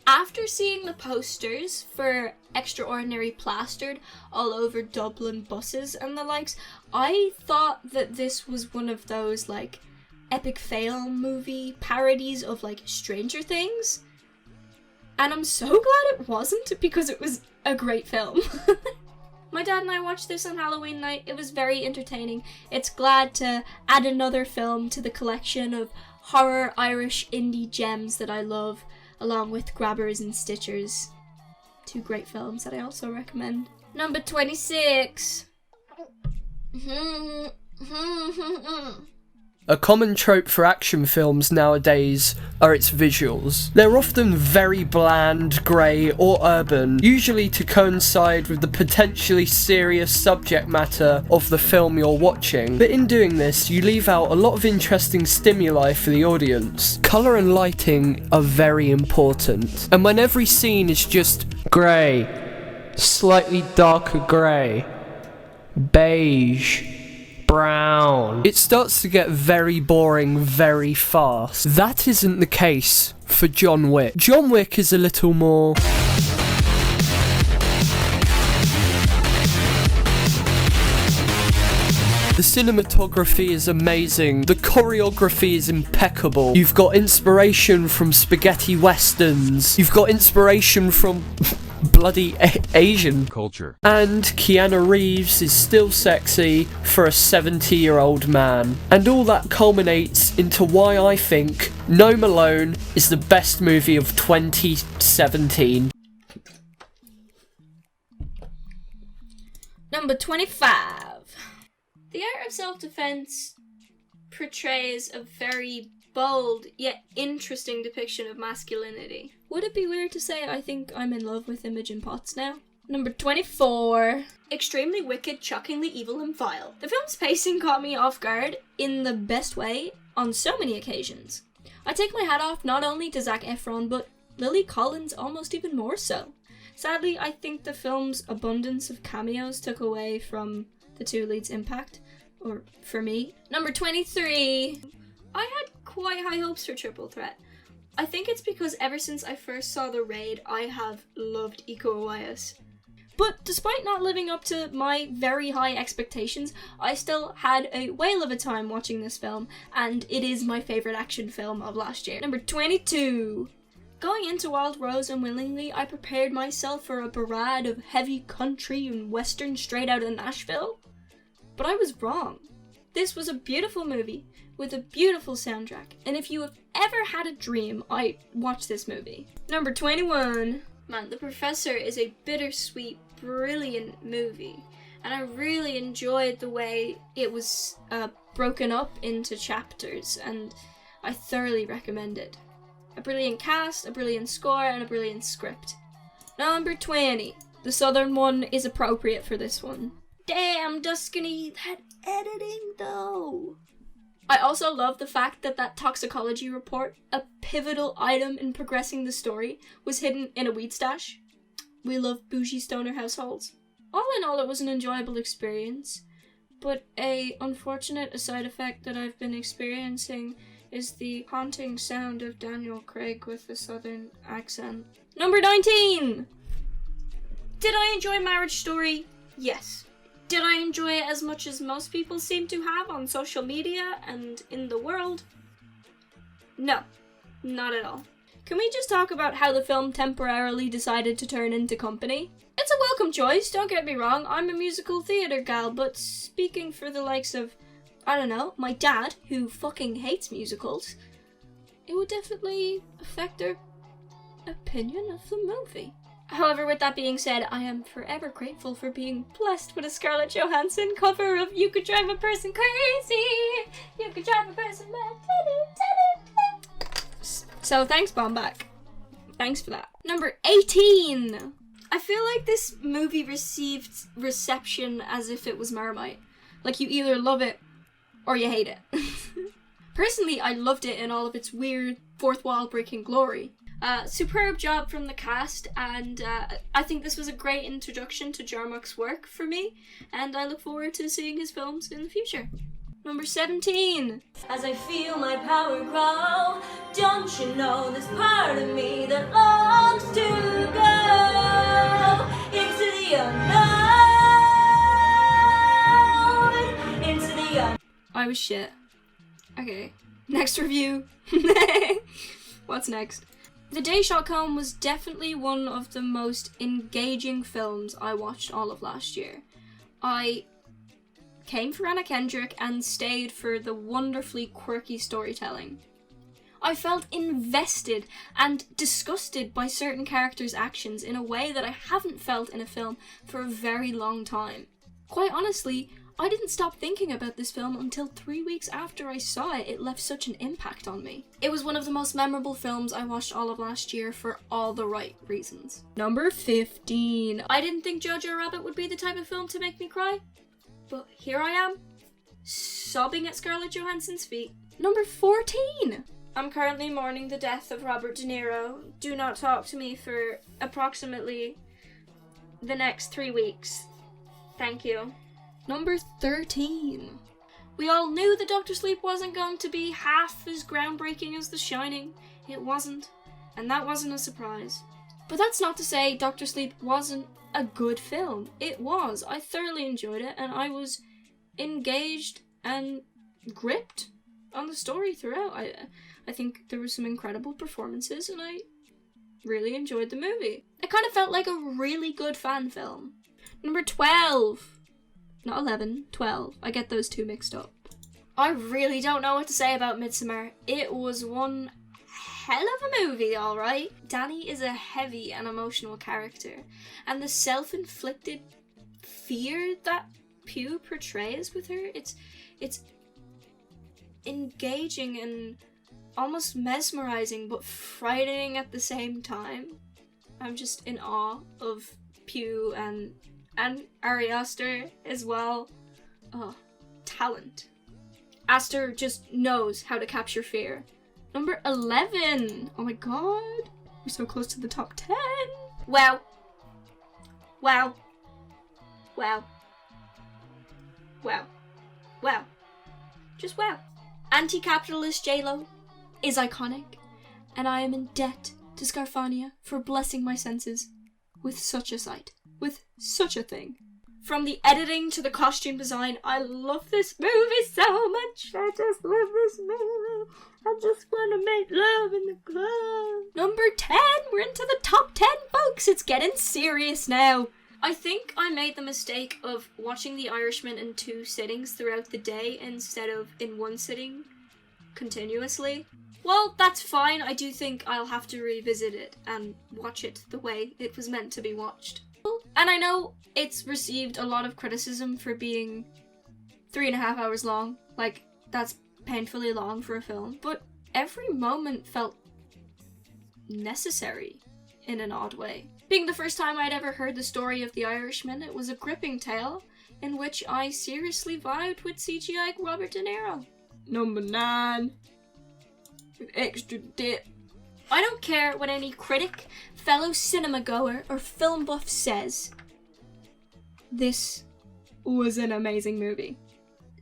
After seeing the posters for Extraordinary plastered all over Dublin buses and the likes, I thought that this was one of those like epic fail movie parodies of like Stranger Things. And I'm so glad it wasn't, because it was a great film. My dad and I watched this on Halloween night. It was very entertaining. It's glad to add another film to the collection of horror Irish indie gems that I love, along with Grabbers and Stitchers. Two great films that I also recommend. Number 26. A common trope for action films nowadays are its visuals. They're often very bland, grey or urban, usually to coincide with the potentially serious subject matter of the film you're watching. But in doing this, you leave out a lot of interesting stimuli for the audience. Colour and lighting are very important, and when every scene is just grey, slightly darker grey, beige, brown, it starts to get very boring very fast. That isn't the case for John Wick. John Wick is a little more... The cinematography is amazing, the choreography is impeccable, you've got inspiration from spaghetti westerns, you've got inspiration from bloody Asian culture, and Keanu Reeves is still sexy for a 70-year-old man, and all that culminates into why I think No Malone is the best movie of 2017. Number 25. The Art of Self-Defense portrays a very bold yet interesting depiction of masculinity. Would it be weird to say I think I'm in love with Imogen Potts now? Number 24. Extremely wicked, shockingly evil and vile. The film's pacing caught me off guard in the best way on so many occasions. I take my hat off not only to Zac Efron, but Lily Collins almost even more so. Sadly, I think the film's abundance of cameos took away from the two leads' impact, or for me. Number 23. I had quite high hopes for Triple Threat. I think it's because ever since I first saw The Raid, I have loved Iko Uwais. But despite not living up to my very high expectations, I still had a whale of a time watching this film, and it is my favourite action film of last year. Number 22. Going into Wild Rose unwillingly, I prepared myself for a barrage of heavy country and western straight out of Nashville. But I was wrong. This was a beautiful movie with a beautiful soundtrack, and if you have ever had a dream, I watch this movie. Number 21. Man, The Professor is a bittersweet, brilliant movie, and I really enjoyed the way it was broken up into chapters, and I thoroughly recommend it. A brilliant cast, a brilliant score, and a brilliant script. Number 20. The Southern one is appropriate for this one. Damn, Duskany, that editing though. I also love the fact that toxicology report, a pivotal item in progressing the story, was hidden in a weed stash. We love bougie stoner households. All in all, it was an enjoyable experience, but a unfortunate side effect that I've been experiencing is the haunting sound of Daniel Craig with a southern accent. Number 19! Did I enjoy Marriage Story? Yes. Did I enjoy it as much as most people seem to have on social media and in the world? No, not at all. Can we just talk about how the film temporarily decided to turn into Company? It's a welcome choice, don't get me wrong, I'm a musical theatre gal, but speaking for the likes of, I don't know, my dad, who fucking hates musicals, it would definitely affect their opinion of the movie. However, with that being said, I am forever grateful for being blessed with a Scarlett Johansson cover of You Could Drive a Person Crazy, You Could Drive a Person Mad. So thanks, Bombach. Thanks for that. Number 18. I feel like this movie received reception as if it was Marmite. Like you either love it or you hate it. Personally, I loved it in all of its weird, fourth wall breaking glory. Superb job from the cast, and I think this was a great introduction to Jarmusch's work for me, and I look forward to seeing his films in the future. Number 17. As I feel my power grow, don't you know there's part of me that longs to go into the unknown, into the unknown. I was shit. Okay, next review. What's next? The Day Shall Come was definitely one of the most engaging films I watched all of last year. I came for Anna Kendrick and stayed for the wonderfully quirky storytelling. I felt invested and disgusted by certain characters' actions in a way that I haven't felt in a film for a very long time. Quite honestly, I didn't stop thinking about this film until 3 weeks after I saw it. It left such an impact on me. It was one of the most memorable films I watched all of last year for all the right reasons. Number 15. I didn't think Jojo Rabbit would be the type of film to make me cry, but here I am, sobbing at Scarlett Johansson's feet. Number 14. I'm currently mourning the death of Robert De Niro. Do not talk to me for approximately the next 3 weeks. Thank you. Number 13. We all knew that Dr. Sleep wasn't going to be half as groundbreaking as The Shining. It wasn't, and that wasn't a surprise. But that's not to say Dr. Sleep wasn't a good film. It was. I thoroughly enjoyed it, and I was engaged and gripped on the story throughout. I think there were some incredible performances, and I really enjoyed the movie. It kind of felt like a really good fan film. Number 12. Not 11, 12. I get those two mixed up. I really don't know what to say about Midsommar. It was one hell of a movie, alright? Danny is a heavy and emotional character, and the self-inflicted fear that Pugh portrays with her, it's engaging and almost mesmerizing, but frightening at the same time. I'm just in awe of Pugh and Ari Aster as well. Oh, talent. Aster just knows how to capture fear. Number 11. Oh my god. We're so close to the top 10. Wow. Wow. Wow. Wow. Wow. Just wow. Anti-capitalist J-Lo is iconic, and I am in debt to Scarfania for blessing my senses with such a sight, with such a thing. From the editing to the costume design, I love this movie so much. I just love this movie. I just want to make love in the club. Number 10, we're into the top 10, folks. It's getting serious now. I think I made the mistake of watching The Irishman in 2 sittings throughout the day instead of in 1 sitting continuously. Well, that's fine. I do think I'll have to revisit it and watch it the way it was meant to be watched. And I know it's received a lot of criticism for being 3.5 hours long. Like, that's painfully long for a film. But every moment felt necessary in an odd way. Being the first time I'd ever heard the story of The Irishman, it was a gripping tale in which I seriously vibed with CGI Robert De Niro. Number 9. With extra dip. I don't care what any critic, fellow cinema goer, or film buff says. This was an amazing movie.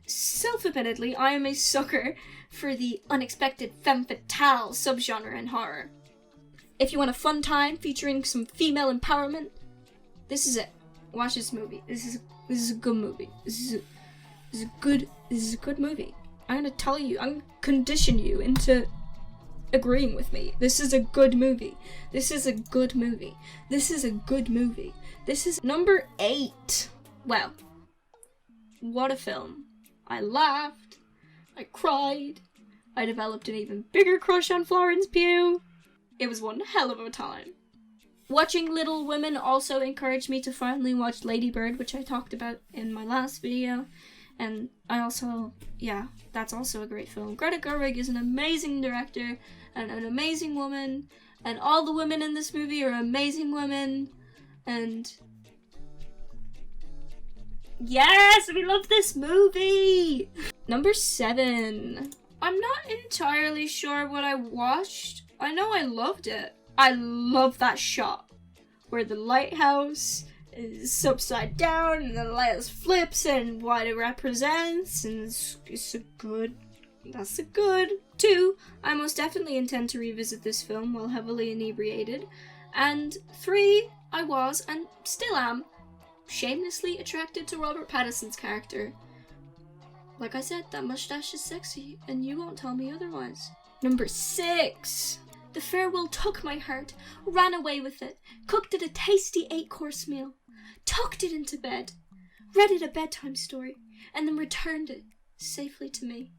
Self-admittedly, I am a sucker for the unexpected femme fatale subgenre in horror. If you want a fun time featuring some female empowerment, this is it. Watch this movie. This is a good movie. This is a good movie. I'm gonna tell you. I'm gonna condition you into agreeing with me. This is a good movie. This is a good movie. This is a good movie. This is number 8. Wow. What a film. I laughed. I cried. I developed an even bigger crush on Florence Pugh. It was one hell of a time. Watching Little Women also encouraged me to finally watch Lady Bird, which I talked about in my last video. And I also, yeah, that's also a great film. Greta Gerwig is an amazing director and an amazing woman, and all the women in this movie are amazing women, and yes, we love this movie! Number 7. I'm not entirely sure what I watched. I know I loved it. I love that shot where the lighthouse is upside down and the lighthouse flips and what it represents, and it's a good. That's a good 2. I most definitely intend to revisit this film while heavily inebriated. And 3, I was, and still am, shamelessly attracted to Robert Pattinson's character. Like I said, that mustache is sexy, and you won't tell me otherwise. Number 6. The farewell took my heart, ran away with it, cooked it a tasty 8-course meal, tucked it into bed, read it a bedtime story, and then returned it safely to me.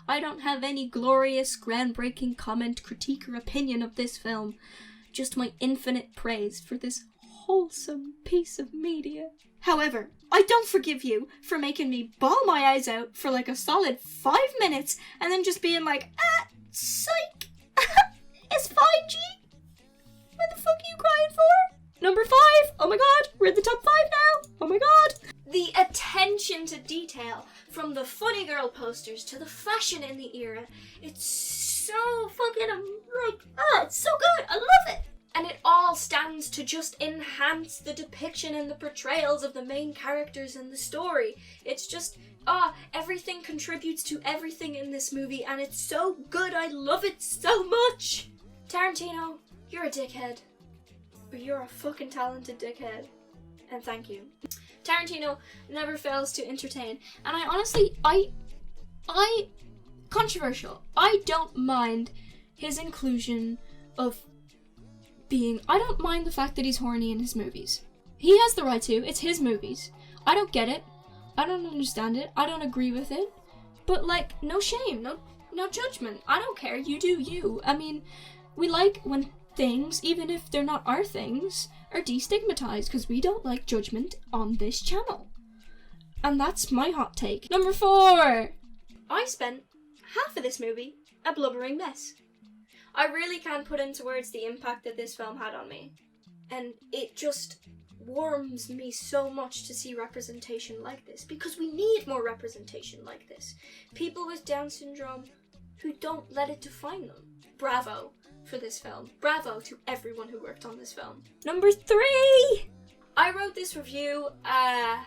I don't have any glorious, groundbreaking comment, critique, or opinion of this film, just my infinite praise for this wholesome piece of media. However, I don't forgive you for making me bawl my eyes out for like a solid 5 minutes and then just being like, psych! It's fine, G! What the fuck are you crying for? Number 5! Oh my god, we're in the top 5 now! Oh my god! The attention to detail, from the funny girl posters to the fashion in the era, it's so fucking, it's so good! I love it! And it all stands to just enhance the depiction and the portrayals of the main characters in the story. It's just, everything contributes to everything in this movie, and it's so good, I love it so much! Tarantino, you're a dickhead. But you're a fucking talented dickhead. And thank you. Tarantino never fails to entertain. And I honestly, controversial. I don't mind his inclusion of being, I don't mind the fact that he's horny in his movies. He has the right to, it's his movies. I don't get it. I don't understand it. I don't agree with it. But like, no shame, no judgment. I don't care, you do you. I mean, we like when things, even if they're not our things, are destigmatized, because we don't like judgment on this channel. And that's my hot take. Number 4! I spent half of this movie a blubbering mess. I really can't put into words the impact that this film had on me. And it just warms me so much to see representation like this, because we need more representation like this. People with Down syndrome who don't let it define them. Bravo for this film. Bravo to everyone who worked on this film. Number 3! I wrote this review a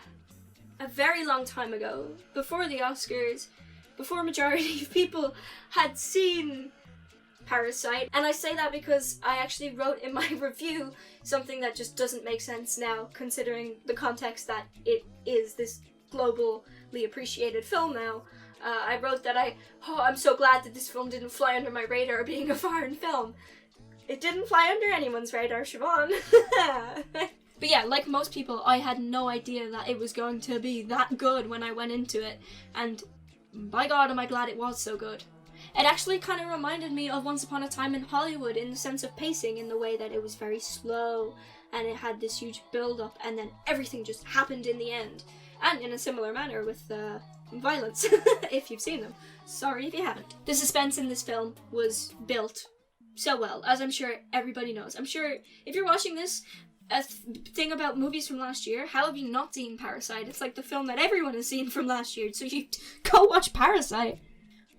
very long time ago, before the Oscars, before majority of people had seen Parasite, and I say that because I actually wrote in my review something that just doesn't make sense now, considering the context that it is this globally appreciated film now. I wrote that I'm so glad that this film didn't fly under my radar being a foreign film. It didn't fly under anyone's radar, Siobhan. But yeah, like most people, I had no idea that it was going to be that good when I went into it, and by God am I glad it was so good. It actually kind of reminded me of Once Upon a Time in Hollywood in the sense of pacing, in the way that it was very slow, and it had this huge build-up, and then everything just happened in the end. And in a similar manner with violence, if you've seen them. Sorry if you haven't. The suspense in this film was built so well, as I'm sure everybody knows. I'm sure if you're watching this, a thing about movies from last year, how have you not seen Parasite? It's like the film that everyone has seen from last year, so you go watch Parasite.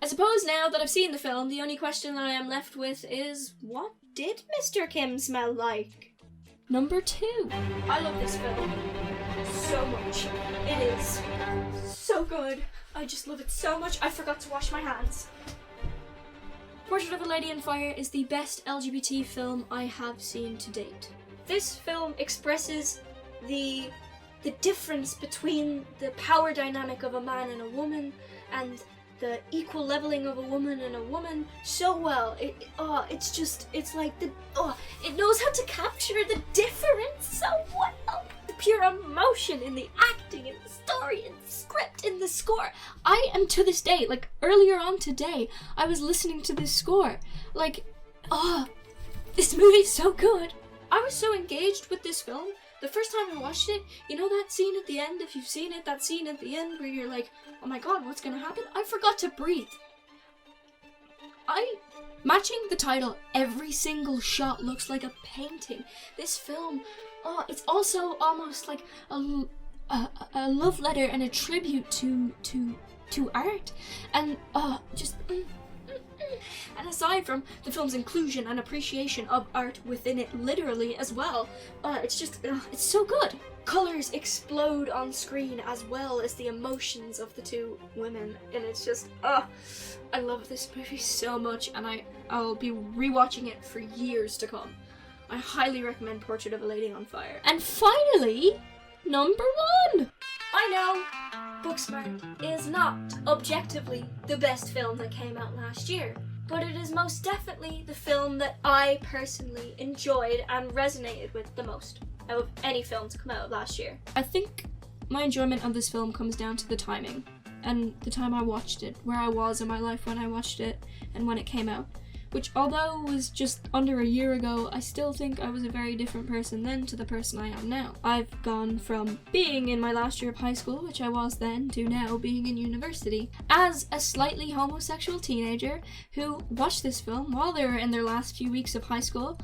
I suppose now that I've seen the film, the only question that I am left with is, what did Mr. Kim smell like? Number 2. I love this film so much. It is so good. I just love it so much. I forgot to wash my hands. Portrait of a Lady on Fire is the best LGBT film I have seen to date. This film expresses the difference between the power dynamic of a man and a woman, and the equal leveling of a woman and a woman so well. It knows how to capture the difference so well. The pure emotion in the acting, in the story, in the script, in the score. I am to this day, like earlier on today, I was listening to this score. This movie's so good. I was so engaged with this film. The first time I watched it, you know that scene at the end, if you've seen it, that scene at the end where you're like, oh my God, what's gonna happen? I forgot to breathe. Matching the title, every single shot looks like a painting. This film, it's also almost like a love letter and a tribute to art. And and aside from the film's inclusion and appreciation of art within it literally as well, it's so good. Colors explode on screen as well as the emotions of the two women, and it's just, I love this movie so much, and I'll be rewatching it for years to come. I highly recommend Portrait of a Lady on Fire. And finally, number 1! I know Booksmart is not objectively the best film that came out last year, but it is most definitely the film that I personally enjoyed and resonated with the most out of any film to come out last year. I think my enjoyment of this film comes down to the timing and the time I watched it, where I was in my life when I watched it and when it came out, which although was just under a year ago, I still think I was a very different person then to the person I am now. I've gone from being in my last year of high school, which I was then, to now being in university, as a slightly homosexual teenager who watched this film while they were in their last few weeks of high school.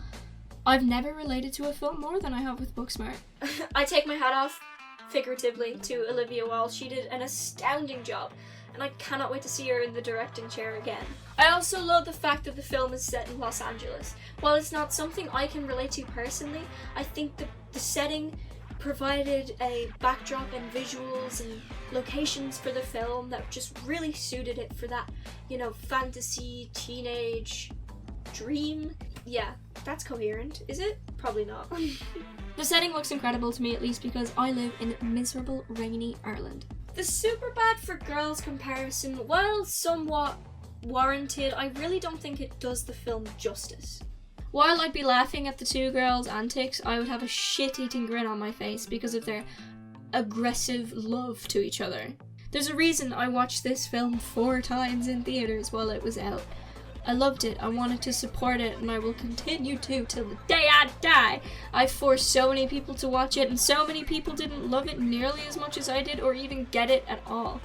I've never related to a film more than I have with Booksmart. I take my hat off, figuratively, to Olivia Wilde. She did an astounding job, and I cannot wait to see her in the directing chair again. I also love the fact that the film is set in Los Angeles. While it's not something I can relate to personally, I think the setting provided a backdrop and visuals and locations for the film that just really suited it for that, fantasy, teenage dream. Yeah, that's coherent, is it? Probably not. The setting looks incredible to me, at least because I live in miserable, rainy Ireland. The Superbad for Girls comparison, while somewhat warranted, I really don't think it does the film justice. While I'd be laughing at the two girls' antics, I would have a shit-eating grin on my face because of their aggressive love to each other. There's a reason I watched this film 4 times in theaters while it was out. I loved it, I wanted to support it, and I will continue to till the day I die. I forced so many people to watch it, and so many people didn't love it nearly as much as I did, or even get it at all.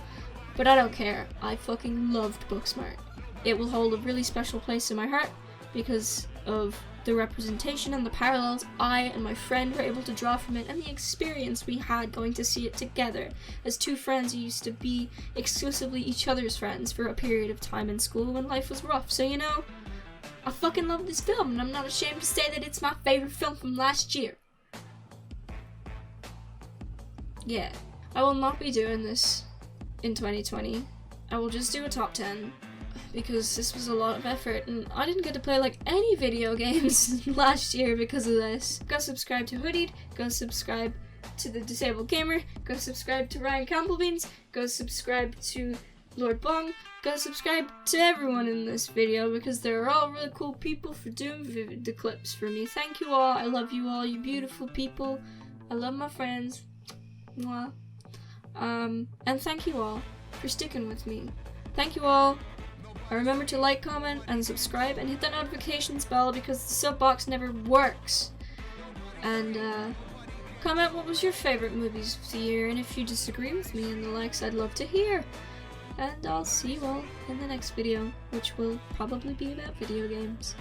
But I don't care, I fucking loved Booksmart. It will hold a really special place in my heart, because of the representation and the parallels I and my friend were able to draw from it, and the experience we had going to see it together as 2 friends who used to be exclusively each other's friends for a period of time in school when life was rough. So you know, I fucking love this film, and I'm not ashamed to say that it's my favorite film from last year. Yeah, I will not be doing this in 2020. I will just do a top 10. Because this was a lot of effort, and I didn't get to play like any video games last year because of this. Go subscribe to Hoodied, go subscribe to the Disabled Gamer, go subscribe to Ryan Campbellbeans, go subscribe to Lord Bong, go subscribe to everyone in this video because they're all really cool people for doing the clips for me. Thank you all, I love you all, you beautiful people. I love my friends. Mwah. And thank you all for sticking with me. Thank you all. Remember to like, comment, and subscribe, and hit that notifications bell because the sub box never works. And comment what was your favorite movies of the year, and if you disagree with me in the likes, I'd love to hear. And I'll see you all in the next video, which will probably be about video games.